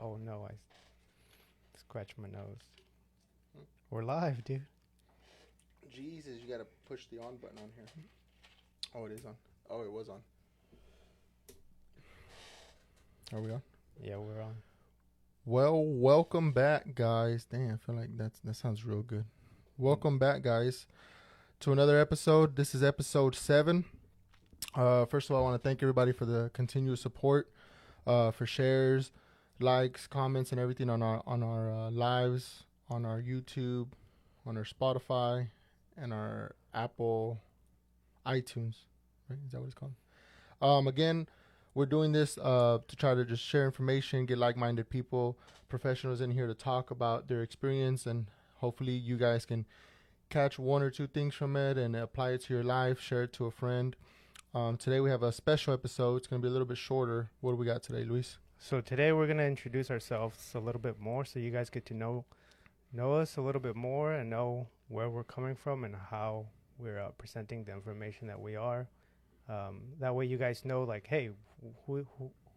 Oh no, I scratched my nose. We're live, dude. Jesus, you gotta push the on button on here. Oh, it is on. Oh, it was on. Are we on? Yeah, we're on. Well, welcome back, guys. Damn, I feel like that sounds real good. Welcome back, guys, to another episode. This is episode 7. First of all, I want to thank everybody for the continuous support, for shares, likes, comments, and everything on our lives, on our YouTube, on our Spotify, and our Apple iTunes. Right? Is that what it's called? Again, we're doing this to try to just share information, get like-minded people, professionals in here to talk about their experience, and hopefully you guys can catch one or two things from it and apply it to your life, share it to a friend. Today we have a special episode. It's going to be a little bit shorter. What do we got today, Luis? So today we're gonna introduce ourselves a little bit more, so you guys get to know us a little bit more and know where we're coming from and how we're presenting the information that we are. That way, you guys know, like, hey,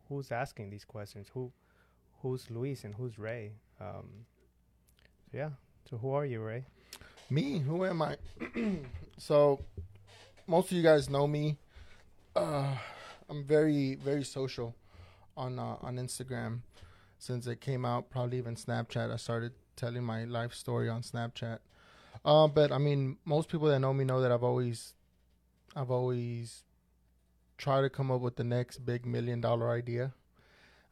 who's asking these questions? Who's Luis and who's Ray? So yeah. So who are you, Ray? Me? Who am I? So most of you guys know me. I'm very, very social on Instagram. Since it came out, probably even Snapchat. I started telling my life story on Snapchat. But I mean, most people that know me know that I've always tried to come up with the next big $1 million idea.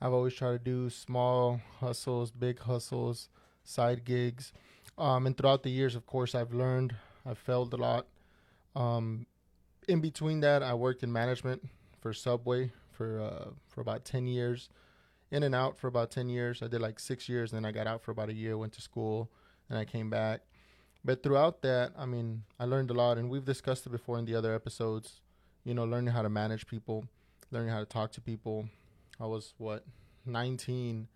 I've always tried to do small hustles, big hustles, side gigs. And throughout the years, of course, I've learned, I've failed a lot. In between that, I worked in management for Subway for about 10 years. In and out for about 10 years. I did like 6 years, and then I got out for about a year, went to school, and I came back. But throughout that, I mean, I learned a lot, and we've discussed it before in the other episodes. You know, learning how to manage people, learning how to talk to people. I was, 19,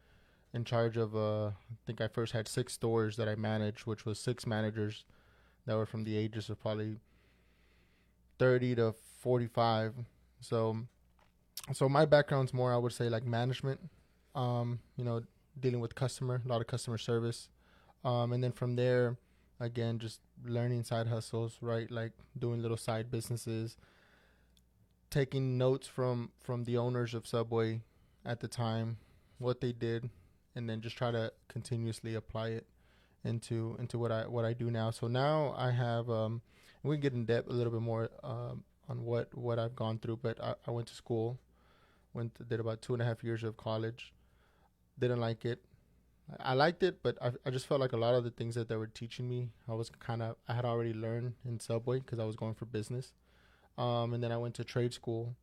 in charge of, I think I first had 6 stores that I managed, which was 6 managers that were from the ages of probably 30 to 45. So my background's more, I would say, like management, you know, dealing with a lot of customer service. And then from there, again, just learning side hustles, right? Like doing little side businesses, taking notes from the owners of Subway at the time, what they did, and then just try to continuously apply it into what I do now. So now I have, we can get in depth a little bit more on what I've gone through, but I went to school, did about 2.5 years of college. Didn't like it. I liked it, but I just felt like a lot of the things that they were teaching me, I had already learned in Subway because I was going for business. And then I went to trade school,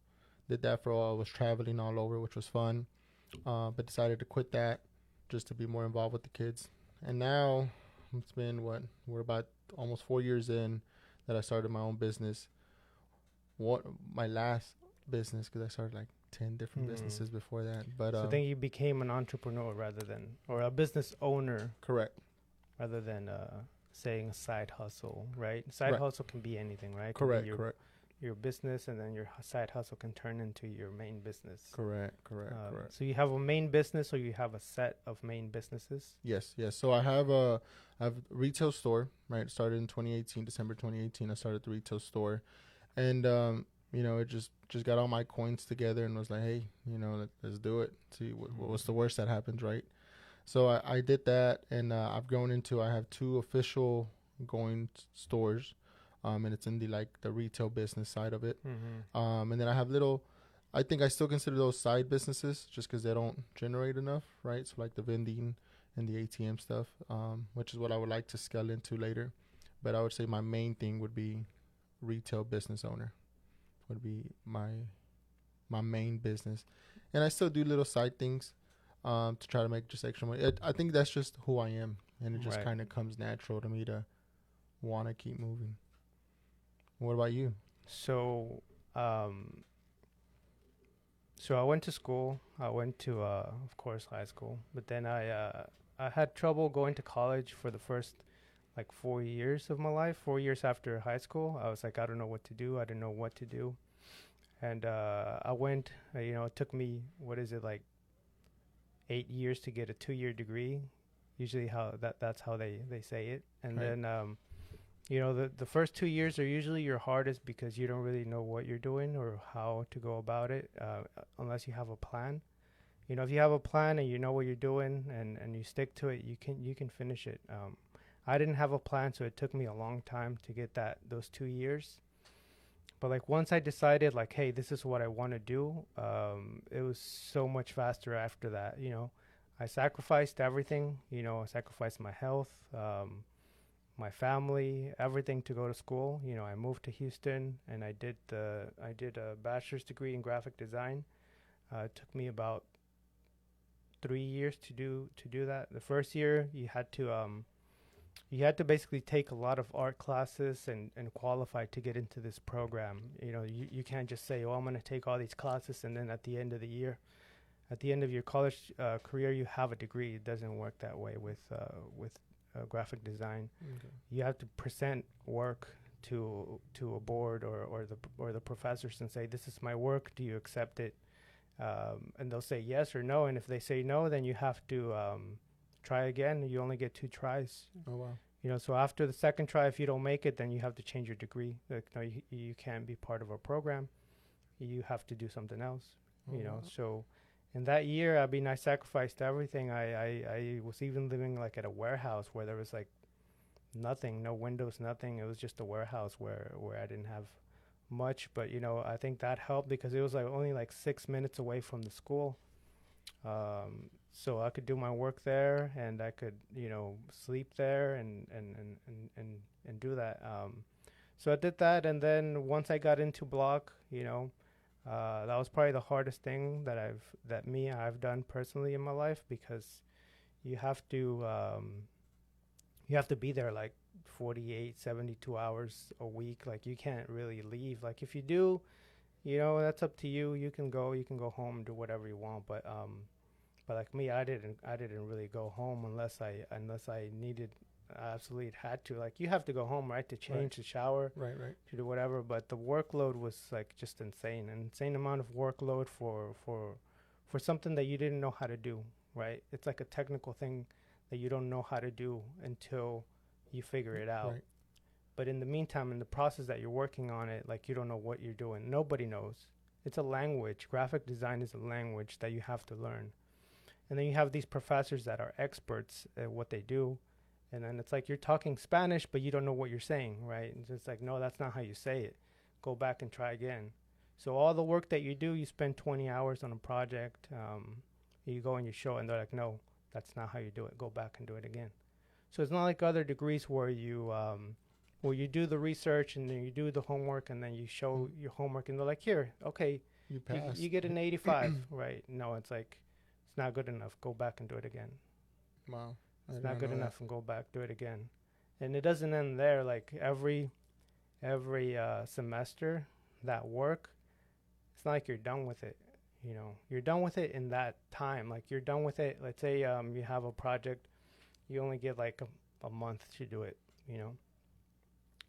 did that for a while. I was traveling all over, which was fun, but decided to quit that just to be more involved with the kids. And now it's been we're about almost 4 years in that I started my own business. My last business, because I started like 10 different businesses before that. But so then you became an entrepreneur or a business owner. Correct. Rather than saying a side hustle, right? Side hustle can be anything, right? Correct. Your business, and then your side hustle can turn into your main business. Correct. So you have a main business, or you have a set of main businesses? Yes. So I have a retail store, right? It started in 2018, December 2018. I started the retail store, and you know, it just got all my coins together and was like, hey, you know, let's do it. See what's the worst that happens, right? So I did that, and I've grown into, I have 2 official going stores, and it's in the retail business side of it. And then I have I think I still consider those side businesses just because they don't generate enough, right? So like the vending and the ATM stuff, which is what I would like to scale into later. But I would say my main thing would be retail business owner, would be my main business. And I still do little side things to try to make just extra money. I think that's just who I am, and it just kind of comes natural to me to want to keep moving. What about you? So I went to school. I went to, of course, high school. But then I had trouble going to college for the first, 4 years of my life. 4 years after high school, I was like, I don't know what to do. I didn't know what to do. And I went, it took me, 8 years to get a 2-year degree. Usually that's how they say it. And Right. then the first 2 years are usually your hardest because you don't really know what you're doing or how to go about it, unless you have a plan. If you have a plan and you know what you're doing and you stick to it, you can finish it. I didn't have a plan, so it took me a long time to get those 2 years. But like once I decided, like, hey, this is what I want to do, it was so much faster after that. I sacrificed everything. I sacrificed my health, my family, everything to go to school. I moved to Houston and I did a bachelor's degree in graphic design. It took me about 3 years to do that. The first year you had to basically take a lot of art classes and qualify to get into this program. You can't just say, oh, I'm going to take all these classes and then at the end of the year, at the end of your college career, you have a degree. It doesn't work that way with graphic design. Okay. You have to present work to a board or the professors and say, this is my work. Do you accept it? And they'll say yes or no. And if they say no, then you have to try again. You only get 2 tries. Oh, wow. So after the second try, if you don't make it, then you have to change your degree. Like, no, you can't be part of our program. You have to do something else. Oh, wow. So in that year, I sacrificed everything. I was even living like at a warehouse where there was like nothing, no windows, nothing. It was just a warehouse where I didn't have much. But I think that helped because it was like only like 6 minutes away from the school. So I could do my work there and I could, sleep there and do that. So I did that. And then once I got into Block, that was probably the hardest thing that I've done personally in my life because you have to be there like 48, 72 hours a week. Like you can't really leave. Like if you do, that's up to you. You can go home and do whatever you want. But like me, I didn't really go home unless I needed, absolutely had to. Like you have to go home, right, to change, Right. to shower, Right. to do whatever. But the workload was like just insane, an insane amount of workload for something that you didn't know how to do, right? It's like a technical thing that you don't know how to do until you figure it out. Right. But in the meantime, in the process that you're working on it, like you don't know what you're doing. Nobody knows. It's a language. Graphic design is a language that you have to learn. And then you have these professors that are experts at what they do. And then it's like you're talking Spanish, but you don't know what you're saying, right? And it's like, no, that's not how you say it. Go back and try again. So all the work that you do, you spend 20 hours on a project. You go and you show it, and they're like, no, that's not how you do it. Go back and do it again. So it's not like other degrees where you do the research and then you do the homework and then you show your homework and they're like, here, okay, You passed. you get an 85, right? No, it's like, it's not good enough. Go back and do it again. Wow. I It's did not good know that. enough and go back, do it again. And it doesn't end there. Like every semester, that work, it's not like you're done with it. You're done with it in that time. Like you're done with it. Let's say you have a project, you only get like a month to do it.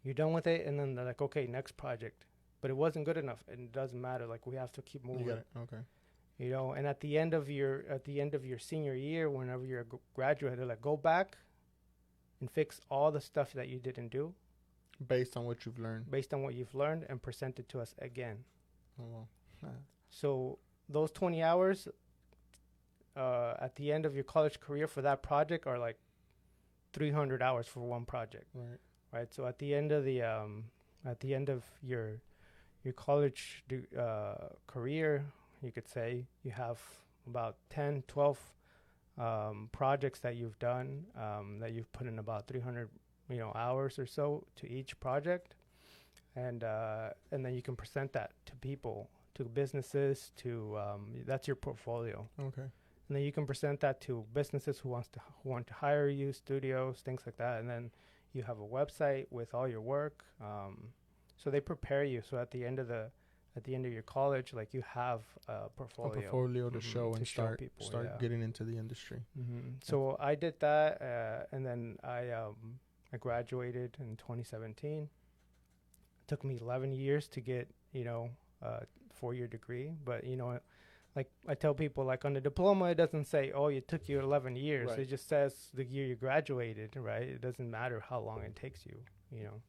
You're done with it, and then they're like, okay, next project. But it wasn't good enough, and it doesn't matter. Like we have to keep You moving. got it. Okay. And at the end of your senior year, whenever you're a graduate, they're like, go back and fix all the stuff that you didn't do Based on what you've learned. based on what you've learned and present it to us again. Oh, well. So those 20 hours at the end of your college career for that project are like 300 hours for one project, Right. right? So at the end of your college career, you could say you have about 10, 12 projects that you've done, that you've put in about 300 hours or so to each project, and then you can present that to people, to businesses, to that's your portfolio. Okay. And then you can present that to businesses who want to hire you, studios, things like that. And then you have a website with all your work. So they prepare you. So at the end of your college, like you have a portfolio. A portfolio to show to and show start people, start yeah. getting into the industry. So I did that, and then I graduated in 2017. It took me 11 years to get a 4-year degree, but like I tell people, like on the diploma, it doesn't say, "Oh, it took you 11 years." Right. It just says the year you graduated, right? It doesn't matter how long it takes you, you know.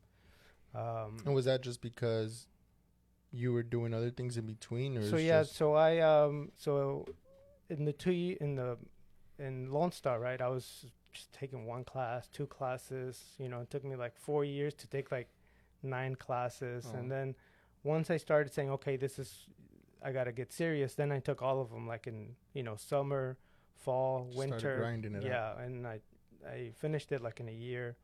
And was that just because you were doing other things in between, or So it's yeah, just so I so in the in Lone Star, right? I was just taking one class, two classes. You know, it took me like 4 years to take like 9 classes, Oh. and then once I started saying, okay, this is I gotta get serious, then I took all of them, like in summer, fall, Just started winter. grinding it out? Yeah, and I finished it like in a year,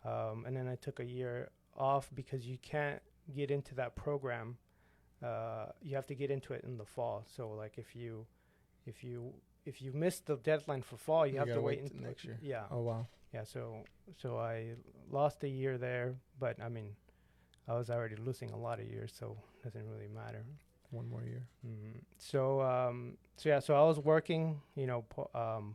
and then I took a year off because you can't get into that program. You have to get into it in the fall. So like if you if you miss the deadline for fall, you have to gotta wait till until next year. Yeah, Oh wow. yeah. So I lost a year there, but I mean, I was already losing a lot of years, so it doesn't really matter. One more year. So yeah, so I was working,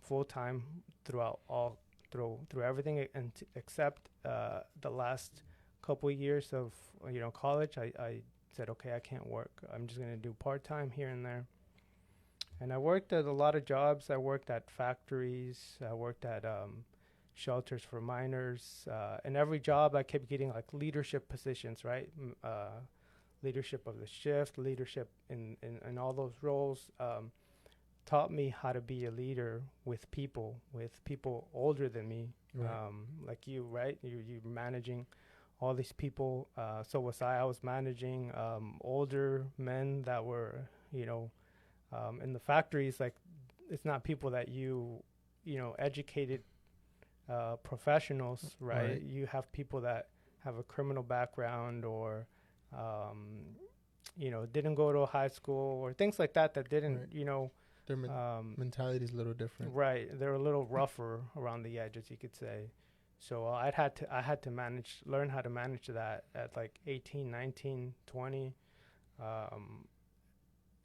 full time through everything, except the last couple of years of college. I said, okay, I can't work. I'm just gonna do part time here and there. And I worked at a lot of jobs. I worked at factories. I worked at shelters for minors. And every job, I kept getting like leadership positions, right? Leadership of the shift, leadership in all those roles. Taught me how to be a leader with people older than me, Right. like you, right? You're managing all these people. So was I. I was managing older men that were, in the factories. Like, it's not people that educated professionals, right? Right. You have people that have a criminal background or, didn't go to high school or things like that didn't, Right. Their mentality is a little different. right. They're a little rougher around the edges, you could say. So I had to learn how to manage that at like 18, 19, 20.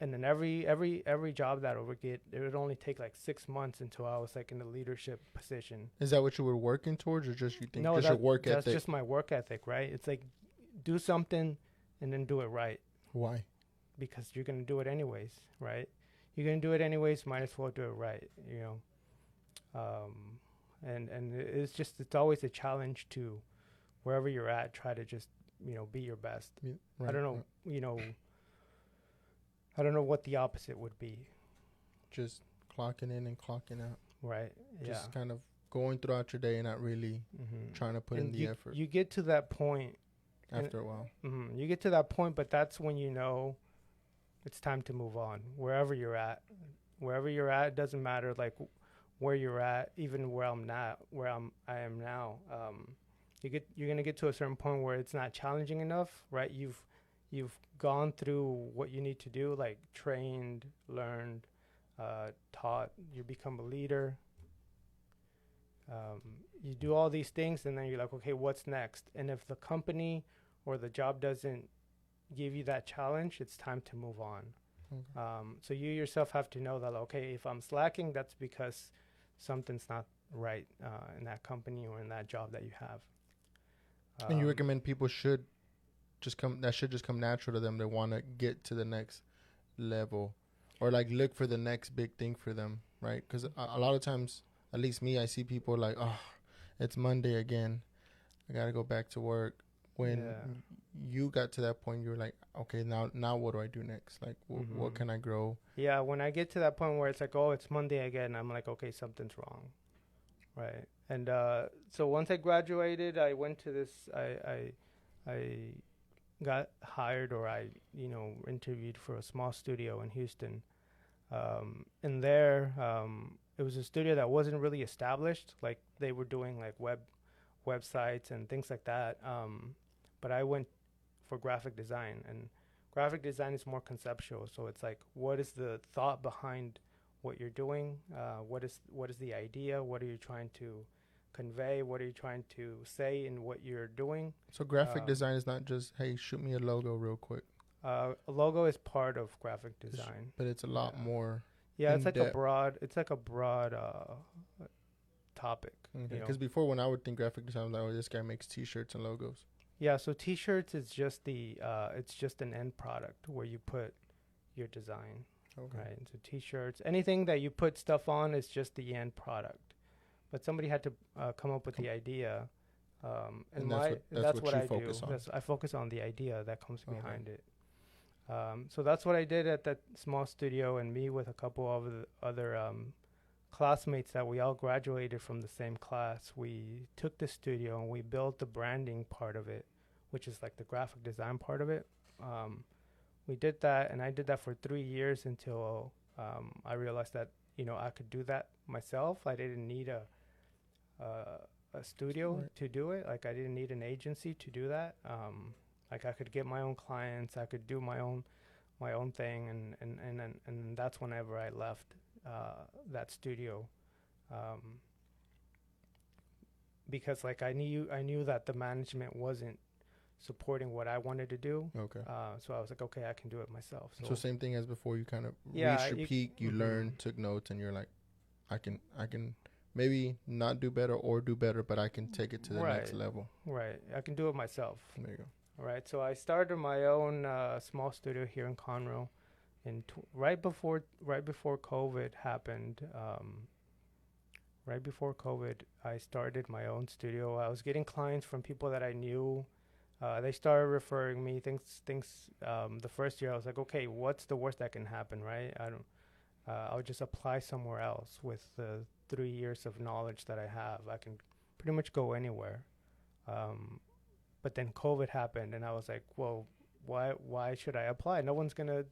And then every job that I would get, it would only take like 6 months until I was like in a leadership position. Is that what you were working towards, or just you think No, just your work that's ethic? just my work ethic, right? It's like do something and then do it right, Why? because you're gonna do it anyways, right? You're gonna do it anyways. Might as well do it right, And it's always a challenge to wherever you're at. Try to just be your best. Yeah, right, I don't know, I don't know what the opposite would be, Just clocking in and clocking out. right? Just kind of going throughout your day and not really trying to put in the effort. You get to that point After a while. You get to that point, but that's when it's time to move on. Wherever you're at, it doesn't matter like where you're at, even where I am now. You're gonna get to a certain point where it's not challenging enough, right? You've gone through what you need to do, like trained, learned, taught. You become a leader. You do all these things, and then you're like, okay, what's next? And if the company or the job doesn't give you that challenge, it's time to move on. Okay. So you yourself have to know that, okay, if I'm slacking, that's because something's not right in that company or in that job that you have. And you recommend people should just come natural to them. They want to get to the next level, or like look for the next big thing for them, right? Because a lot of times, at least me, I see people like, oh, it's Monday again, I gotta go back to work. When you got to that point, you were like, okay, now what do I do next? Like, what can I grow? Yeah, when I get to that point where it's like, oh, it's Monday again, I'm like, okay, something's wrong, right? And so once I graduated, I went to this. I got hired, or I interviewed for a small studio in Houston. And there, it was a studio that wasn't really established. Like, they were doing like websites and things like that. But I went for graphic design, and graphic design is more conceptual. So it's like, what is the thought behind what you're doing? What is the idea? What are you trying to convey? What are you trying to say in what you're doing? So graphic design is not just, hey, shoot me a logo real quick. A logo is part of graphic design, but it's a lot more. Yeah, it's like a broad topic. Because before, when I would think graphic design, I was like, oh, this guy makes T-shirts and logos. Yeah, so T-shirts is just it's just an end product where you put your design. Okay. right? So t-shirts, anything that you put stuff on is just the end product. But somebody had to come up with the idea, And that's what what you I do. focus on. I focus on the idea that comes Okay. behind it. So that's what I did at that small studio, and me with a couple of the other classmates that we all graduated from the same class. We took the studio and we built the branding part of it, which is like the graphic design part of it. We did that, and I did that for 3 years until I realized that I could do that myself. I didn't need a studio Right. to do it. Like I didn't need an agency to do that. Like I could get my own clients. I could do my own thing, and that's whenever I left that studio, because like I knew that the management wasn't supporting what I wanted to do. Okay. So I was like, okay, I can do it myself. So same thing as before. You kind of Yeah, reached your peak. You learned, took notes, and you're like, I can maybe not do better or do better, but I can take it to the next level. Right, I can do it myself. There you go. All right, so I started my own small studio here in Conroe, right before COVID happened. Right before COVID, I started my own studio. I was getting clients from people that I knew. They started referring me things. The first year, I was like, okay, what's the worst that can happen, right? I'll just apply somewhere else. With the 3 years of knowledge that I have, I can pretty much go anywhere. But then COVID happened, and I was like, well, why should I apply? No one's gonna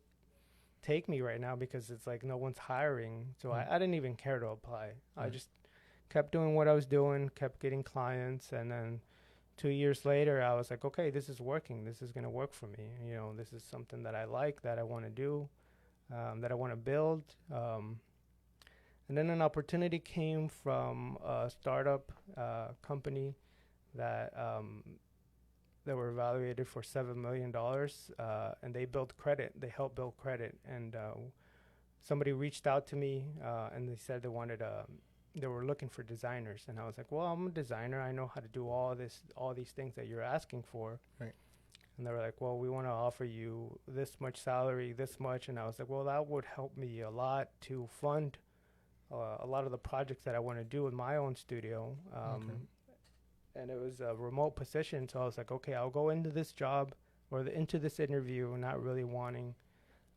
take me right now because it's like no one's hiring. So I didn't even care to apply. I just kept doing what I was doing, kept getting clients, and then 2 years later, I was like, okay, this is working. This is gonna work for me. This is something that I like, that I want to do, that I want to build. And then an opportunity came from a startup company that they were evaluated for $7 million, and they built credit. They helped build credit, and somebody reached out to me, and they said they were looking for designers, and I was like, well, I'm a designer. I know how to do all these things that you're asking for. Right. And they were like, well, we want to offer you this much salary, this much, and I was like, well, that would help me a lot to fund a lot of the projects that I want to do with my own studio. And it was a remote position, so I was like, okay, I'll go into this job or into this interview not really wanting,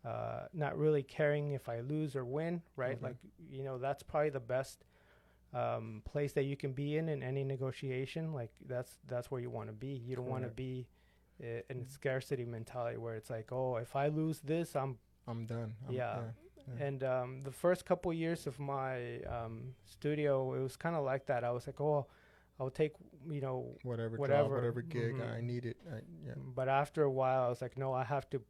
not really caring if I lose or win, right? Okay. Like, that's probably the best place that you can be in any negotiation. Like that's where you want to be. You don't want to be in a scarcity mentality where it's like, oh, if I lose this, I'm done. Yeah. And the first couple years of my studio, it was kind of like that. I was like, oh, I'll take, whatever job, whatever gig I need it. But after a while, I was like, no, I have to,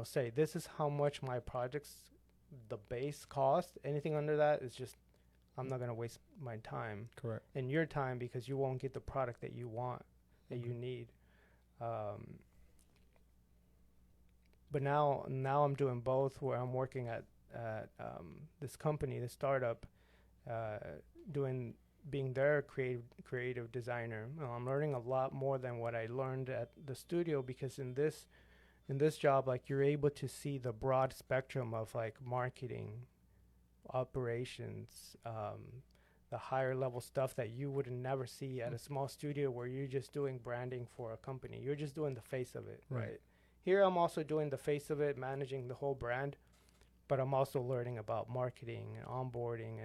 say this is how much my projects, the base cost. Anything under that is just, I'm not going to waste my time. Correct. And your time, because you won't get the product that you want, that you need. But now I'm doing both, where I'm working at this company, this startup, being their creative designer. I'm learning a lot more than what I learned at the studio, because in this job, like, you're able to see the broad spectrum of like marketing, operations, the higher level stuff that you would never see at a small studio where you're just doing branding for a company. You're just doing the face of it, right? Here I'm also doing the face of it, managing the whole brand, but I'm also learning about marketing and onboarding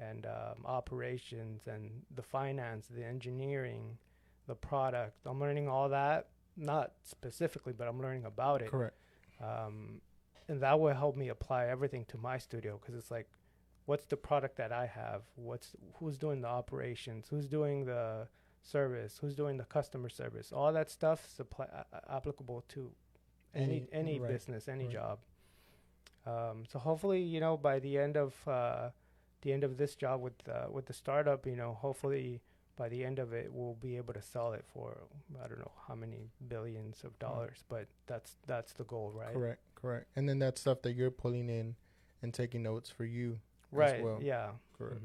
and operations and the finance, the engineering, the product. I'm learning all that, not specifically, but I'm learning about it. Correct. And that will help me apply everything to my studio, because it's like, what's the product that I have? Who's doing the operations? Who's doing the service? Who's doing the customer service? All that stuff is applicable to any business, any job. So hopefully, by the end of this job with the startup, hopefully by the end of it, we'll be able to sell it for, I don't know how many billions of dollars, but that's the goal, right? Correct. And then that stuff that you're pulling in and taking notes for you, right? As well. Yeah. Correct.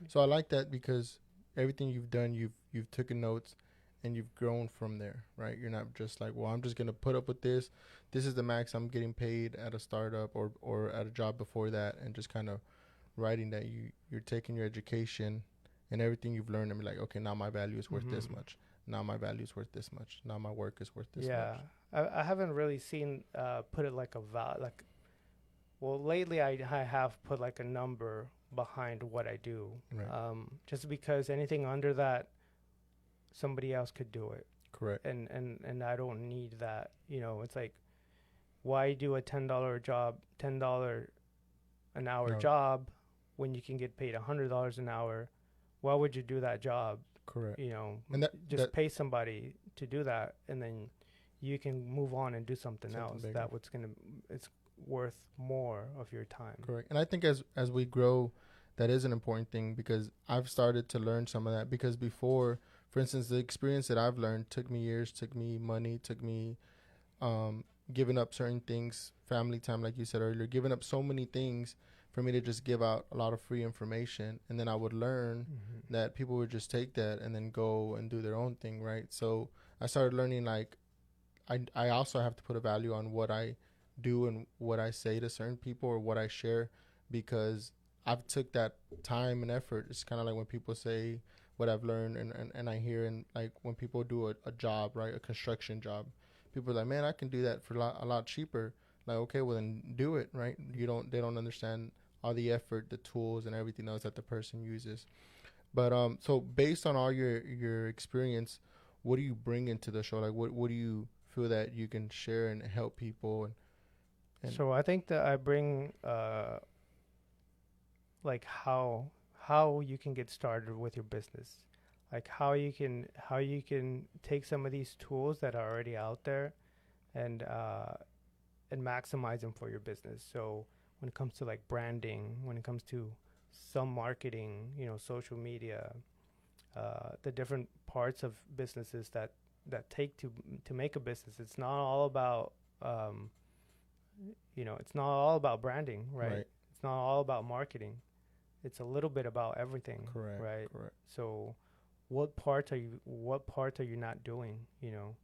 So I like that, because everything you've done, you've taken notes, and you've grown from there, right? You're not just like, well, I'm just gonna put up with this. This is the max I'm getting paid at a startup or at a job before that, and just kind of writing that you're taking your education and everything you've learned and be like, okay, now my value is worth this much. Now my value is worth this much. Now my work is worth this much. I haven't really seen put it like a like. Well, lately I have put like a number behind what I do, Right. just because anything under that, somebody else could do it, Correct. and I don't need that. You know, it's like, why do a $10 job, $10 an hour No. job, when you can get paid $100 an hour? Why would you do that job? Correct. You know, And just pay somebody to do that, and then you can move on and do something else bigger. that it's worth more of your time. Correct. And I think as we grow, that is an important thing, because I've started to learn some of that. Because before, for instance, the experience that I've learned took me years, took me money, took me giving up certain things, family time, like you said earlier, giving up so many things for me to just give out a lot of free information. And then I would learn that people would just take that and then go and do their own thing, right? So I started learning, like, I also have to put a value on what I do and what I say to certain people or what I share, because I've took that time and effort. It's kind of like when people say what I've learned, and I hear, and like when people do a job, right, a construction job, people are like, man, I can do that for a lot cheaper. Like, okay, well then do it, right? They don't understand all the effort, the tools, and everything else that the person uses. But so based on all your experience, what do you bring into the show? Like, what do you feel that you can share and help people? And So I think that I bring like how you can get started with your business, like how you can take some of these tools that are already out there and maximize them for your business. So when it comes to like branding, when it comes to some marketing, you know, social media, the different parts of businesses that take to make a business. It's not all about it's not all about branding, right? It's not all about marketing. It's a little bit about everything. Correct. Right. Correct. So what parts are you not doing? You know,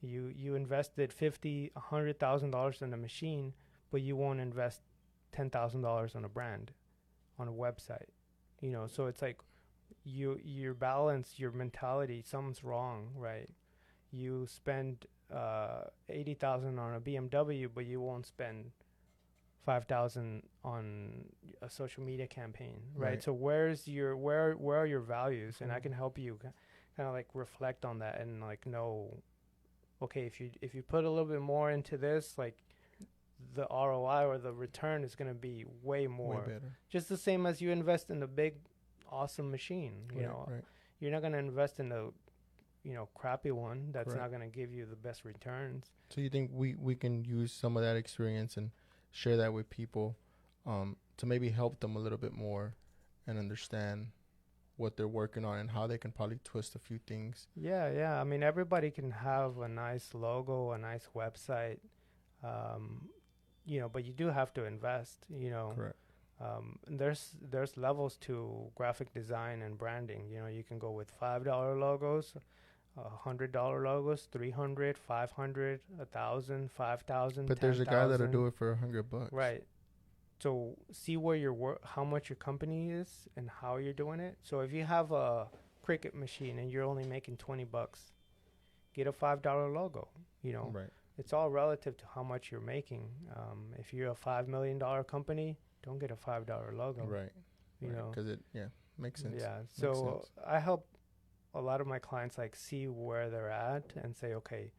you invested $100,000 in a machine, but you won't invest $10,000 on a brand, on a website. You know, so it's like your balance, your mentality, something's wrong, right? You spend $80,000 on a BMW, but you won't spend $5,000 on a social media campaign, right? So where are your values? And I can help you kind of like reflect on that and like know, okay, if you put a little bit more into this, like the ROI or the return is going to be way more. Way better. Just the same as you invest in a big, awesome machine. You know, you're not going to invest in a crappy one that's not going to give you the best returns. So you think we can use some of that experience and share that with people to maybe help them a little bit more and understand what they're working on and how they can probably twist a few things? Yeah. I mean, everybody can have a nice logo, a nice website, but you do have to invest, Correct. And there's levels to graphic design and branding. You know, you can go with $5 logos, $100 logos, 300, 500, 1,000, 5,000. But there's a guy that'll do it for $100. Right. So see where how much your company is and how you're doing it. So if you have a Cricut machine and you're only making $20, get a $5 logo. Right. It's all relative to how much you're making. If you're a $5 million company, don't get a $5 logo. Right. Because it makes sense. Yeah. So I help a lot of my clients like see where they're at and say, okay,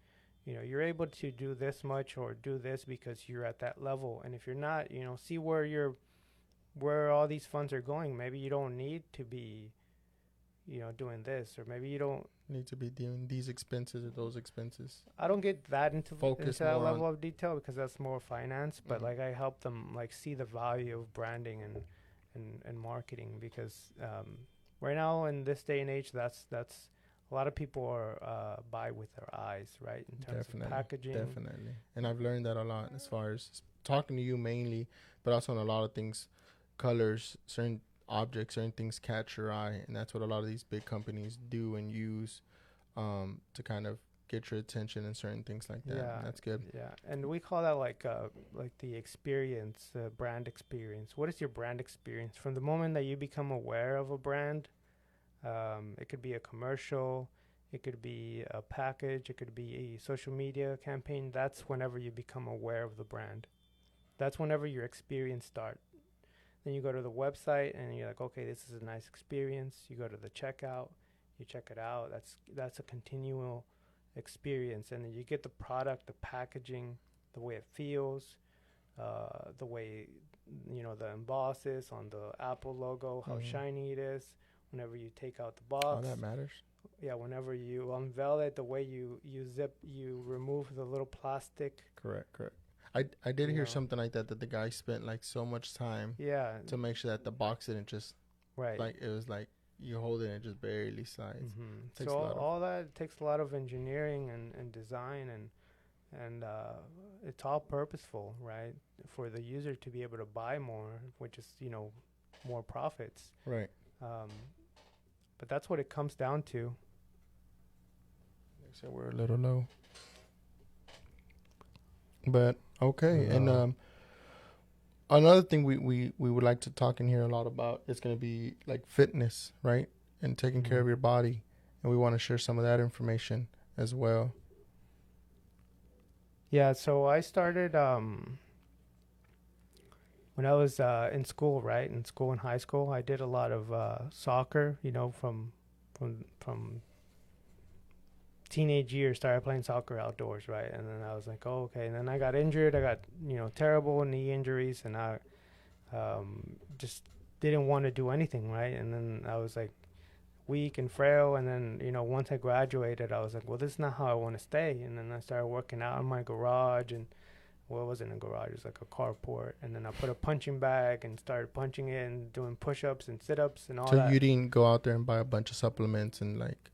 you're able to do this much or do this because you're at that level. And if you're not, see where all these funds are going. Maybe you don't need to be, doing this, or maybe you don't need to be doing these expenses or those expenses. I don't get that into that level of detail because that's more finance, but like I help them like see the value of branding and marketing, because right now in this day and age, that's a lot of people are buy with their eyes, right? In terms of packaging. Definitely. And I've learned that a lot as far as talking to you mainly, but also on a lot of things, colors, certain objects, certain things catch your eye. And that's what a lot of these big companies do and use to kind of get your attention and certain things like that. Yeah, That's good. yeah, and we call that like the experience, brand experience. What is your brand experience from the moment that you become aware of a brand? It could be a commercial, it could be a package, it could be a social media campaign. That's whenever you become aware of the brand. That's whenever your experience starts. Then you go to the website and you're like, okay, this is a nice experience. You go to the checkout, you check it out. That's a continual experience, and then you get the product, the packaging, the way it feels, the way the embosses on the Apple logo, how shiny it is. Whenever you take out the box, all that matters. Yeah, whenever you unveil it, the way you remove the little plastic. Correct. I did hear something like that the guy spent like so much time to make sure that the box didn't just like it was like you hold it and it just barely slides. So all that takes a lot of engineering and design and it's all purposeful, right? For the user to be able to buy more, which is more profits. Right. But that's what it comes down to. So we're a little low. But okay, and another thing we would like to talk in here a lot about is going to be like fitness, right? And taking care of your body. And we want to share some of that information as well. Yeah, so I started when I was in school, right? In high school, I did a lot of soccer, from teenage years, started playing soccer outdoors, right? And then I was like, oh, okay. And then I got injured. I got, terrible knee injuries, and I just didn't want to do anything, right? And then I was like weak and frail. And then, once I graduated, I was like, well, this is not how I want to stay. And then I started working out in my garage, and well, it wasn't a garage, it was like a carport. And then I put a punching bag and started punching it and doing push-ups and sit-ups and all that. So you didn't go out there and buy a bunch of supplements and like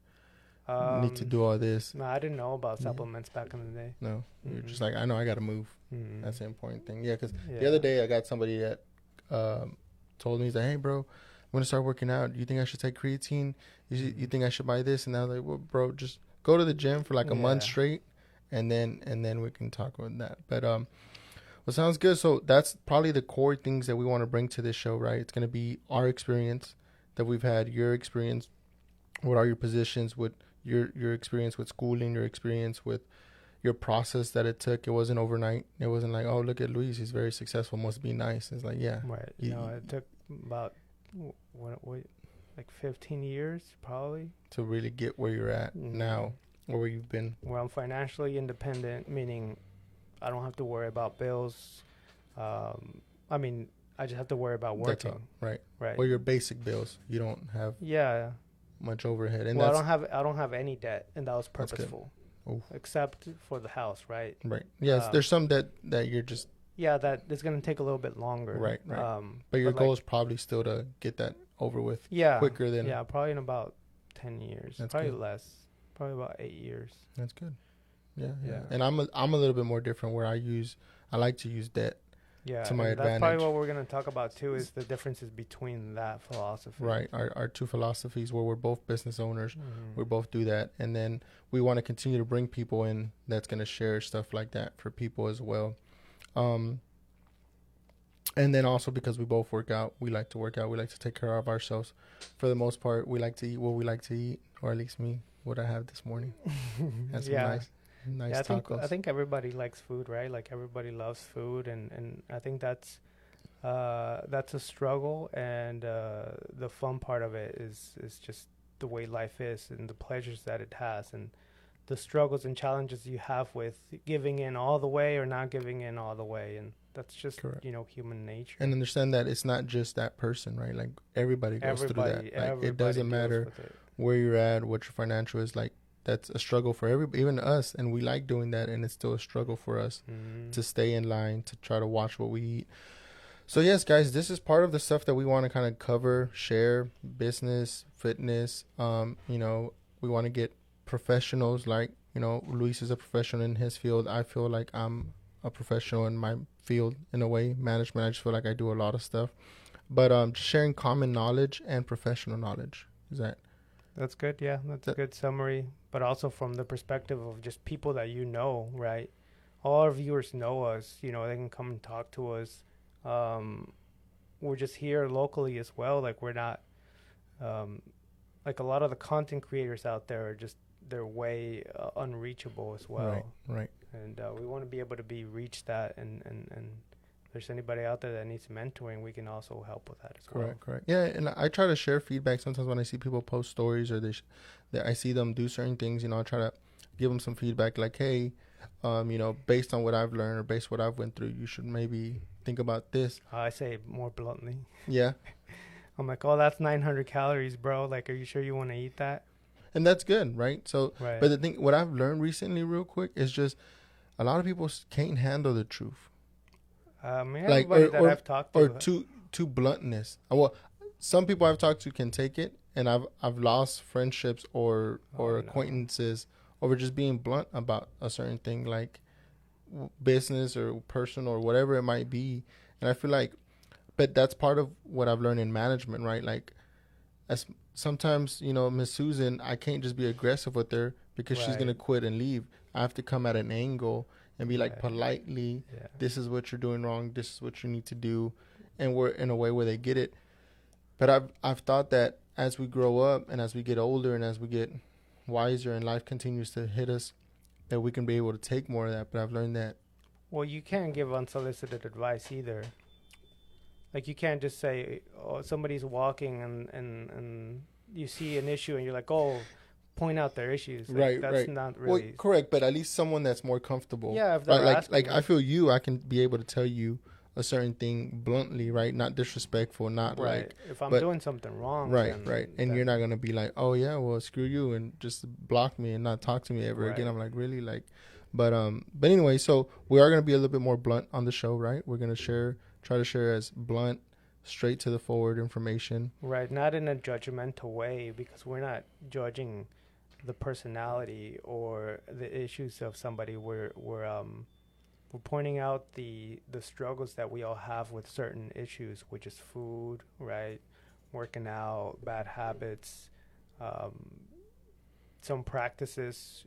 need to do all this? No, I didn't know about supplements back in the day. No, you're just like, I know I got to move. That's the important thing. Yeah, because the other day I got somebody that told me, he's like, hey, bro, I'm going to start working out. Do you think I should take creatine? You think I should buy this? And I was like, well, bro, just go to the gym for like a month straight, and then we can talk about that. But well, sounds good. So that's probably the core things that we want to bring to this show, right? It's going to be our experience that we've had, your experience. What are your positions with your experience with schooling, your experience with your process that it took? It wasn't overnight. It wasn't like, oh, look at Luis, he's very successful, must be nice. It's like, yeah. Right. It took about like 15 years probably to really get where you're at now, or where you've been. Well, I'm financially independent, meaning I don't have to worry about bills. I mean, I just have to worry about working. That's right. Or your basic bills. You don't have much overhead. And I don't have any debt, and that was purposeful. Except for the house, right? Right. Yes, there's some debt that you're just that it's going to take a little bit longer. Right. But your goal is probably still to get that over with quicker than probably in about 10 years. That's probably good. Less. Probably about 8 years. That's good. Yeah. And I'm a little bit more different where I like to use debt to my advantage. That's probably what we're going to talk about too, is the differences between that philosophy. Right. Our two philosophies where we're both business owners. We both do that. And then we want to continue to bring people in that's going to share stuff like that for people as well. And then also because we both work out, we like to work out. We like to take care of ourselves. For the most part, we like to eat what we like to eat, or at least me, what I have this morning. That's nice tacos. I think everybody likes food, right? Like everybody loves food, and I think that's a struggle, and the fun part of it is just the way life is and the pleasures that it has, and the struggles and challenges you have with giving in all the way or not giving in all the way, and that's just human nature. And understand that it's not just that person, right? Like everybody goes through that. Like, it doesn't matter where you're at, what your financial is. Like that's a struggle for everybody, even us, and we like doing that, and it's still a struggle for us to stay in line, to try to watch what we eat. So yes, guys, this is part of the stuff that we want to kind of cover, share, business, fitness. We want to get professionals, like Luis is a professional in his field. I feel like I'm a professional in my field in a way, management. I just feel like I do a lot of stuff, but just sharing common knowledge and professional knowledge. Is that That's good. Yeah, that's a good summary. But also from the perspective of just people that you know, right? All our viewers know us. You know, they can come and talk to us. Um, we're just here locally as well. Like we're not, um, like a lot of the content creators out there are just they're way unreachable as well. Right, right. And we want to be able to be reach that, and if there's anybody out there that needs mentoring, we can also help with that as well. Correct. Yeah, and I try to share feedback sometimes when I see people post stories or that I see them do certain things. You know, I try to give them some feedback, like, hey, you know, based on what I've learned or based on what I've went through, you should maybe think about this. I say it more bluntly. Yeah. I'm like, oh, that's 900 calories, bro. Like, are you sure you want to eat that? And that's good, right? So, Right. but the thing, what I've learned recently, real quick, is just a lot of people can't handle the truth. Like, everybody that I've talked to, or too bluntness. Well, some people I've talked to can take it, and I've lost friendships or acquaintances over just being blunt about a certain thing, like business or personal or whatever it might be. And I feel like, but that's part of what I've learned in management, right? Like, as sometimes, you know, Miss Susan, I can't just be aggressive with her because she's gonna quit and leave. I have to come at an angle and be like politely, this is what you're doing wrong, this is what you need to do, and we're in a way where they get it. But I've thought that as we grow up and as we get older and as we get wiser and life continues to hit us, that we can be able to take more of that. But I've learned that. Well, you can't give unsolicited advice either. Like, you can't just say, oh, somebody's walking and you see an issue and you're like, oh, point out their issues. Like, that's not really... Well, correct, but at least someone that's more comfortable. Yeah, if they're like I feel you, I can be able to tell you a certain thing bluntly, right? Not disrespectful, not like... If I'm doing something wrong. Right. And you're not going to be like, oh, yeah, well, screw you, and just block me and not talk to me ever again. I'm like, really? Like... But anyway, so we are going to be a little bit more blunt on the show, right? We're going to try to share as blunt, straight to the forward information. Right, not in a judgmental way, because we're not judging the personality or the issues of somebody. We're pointing out the struggles that we all have with certain issues, which is food, right? Working out, bad habits, some practices.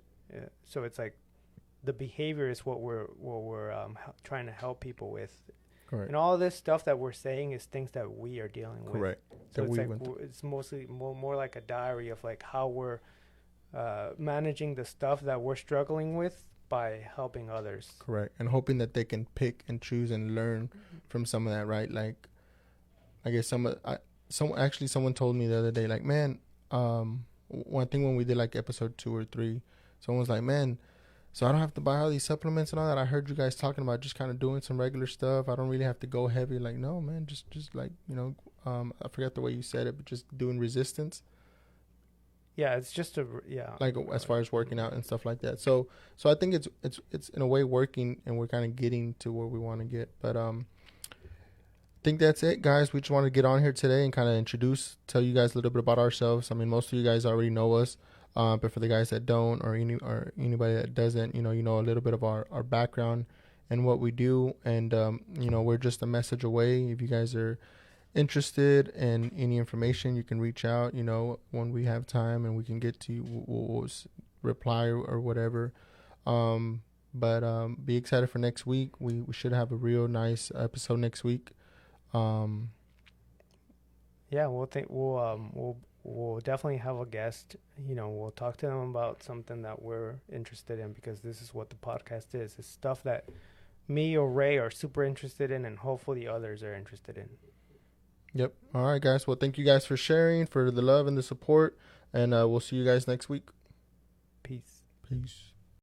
So it's like the behavior is what we're trying to help people with. Correct. And all this stuff that we're saying is things that we are dealing with. Correct. So it's like it's mostly more like a diary of like how we're managing the stuff that we're struggling with by helping others. Correct. And hoping that they can pick and choose and learn from some of that, right? Like, I guess someone told me the other day, like, man, one thing when we did like episode 2 or 3, someone was like, man, so I don't have to buy all these supplements and all that. I heard you guys talking about just kind of doing some regular stuff. I don't really have to go heavy. Like, no, man, just like, you know, I forgot the way you said it, but just doing resistance. Yeah, it's just like as far as working out and stuff like that. So I think it's in a way working, and we're kind of getting to where we want to get. But I think that's it, guys. We just want to get on here today and kind of tell you guys a little bit about ourselves. I mean, most of you guys already know us. But for the guys that don't, or anybody that doesn't, you know a little bit of our background and what we do. And, you know, we're just a message away. If you guys are interested in any information, you can reach out, you know, when we have time and we can get to you, we'll reply or whatever. But be excited for next week. We should have a real nice episode next week. Yeah, we'll definitely have a guest. You know, we'll talk to them about something that we're interested in, because this is what the podcast is. It's stuff that me or Ray are super interested in, and hopefully others are interested in. Yep. All right, guys. Well, thank you guys for sharing, for the love and the support, and we'll see you guys next week. Peace. Peace.